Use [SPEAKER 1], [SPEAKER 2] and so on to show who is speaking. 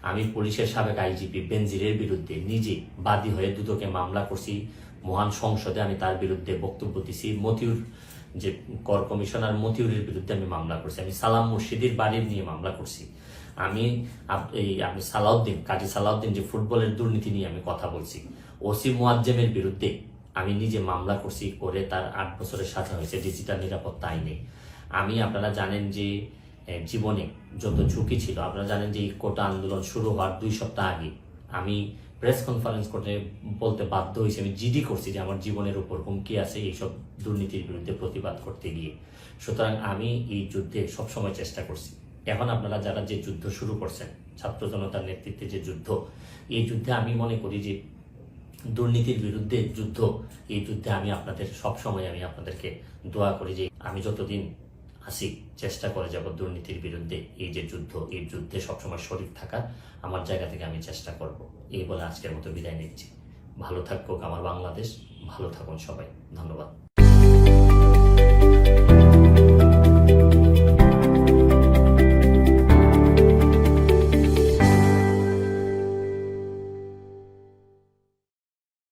[SPEAKER 1] আমি পুলিশের সাবেক আইজিপি বেনজিরের বিরুদ্ধে নিজে বাদী হয়ে দুদকে মামলা করছি। মহান সংসদে আমি তার বিরুদ্ধে বক্তব্য দিছি। মতিউর যে কর কমিশনার মতিউরের বিরুদ্ধে আমি মামলা করছি। আমি সালাম মুর্শিদের বাড়ির নিয়ে মামলা করছি। আমি আপনি সালাউদ্দিন, কাজী সালাউদ্দিন যে ফুটবলের দুর্নীতি নিয়ে আমি কথা বলছি। ওসি মুয়াজ্জেমের বিরুদ্ধে আমি নিজে মামলা করছি, করে তার 8 বছরের সাজা হয়েছে ডিজিটাল নিরাপত্তা আইনে। আপনারা জানেন যে জীবনে যত ঝুঁকি ছিল, আপনারা জানেন যে এই কোটা আন্দোলন শুরু হওয়ার 2 সপ্তাহ আগে আমি প্রেস কনফারেন্স করে বলতে বাধ্য হয়েছি, আমি জিডি করছি যে আমার জীবনের উপর হুমকি আছে এইসব দুর্নীতির বিরুদ্ধে প্রতিবাদ করতে গিয়ে। সুতরাং আমি এই যুদ্ধে সবসময় চেষ্টা করছি। এখন আপনারা যারা যে যুদ্ধ শুরু করছেন, ছাত্র জনতার নেতৃত্বে যে যুদ্ধ, এই যুদ্ধে আমি মনে করি যে দুর্নীতির বিরুদ্ধে যুদ্ধ, এই যুদ্ধে আমি আপনাদেরকে দোয়া করি যে আমি যতদিন আসি চেষ্টা করে যাব দুর্নীতির বিরুদ্ধে এই যে যুদ্ধ, এই যুদ্ধে সবসময় শরীর থাকার আমার জায়গা থেকে আমি চেষ্টা করব। এই বলে আজকের মতো বিদায় নিচ্ছি। ভালো থাকুক আমার বাংলাদেশ, ভালো থাকুন সবাই। ধন্যবাদ।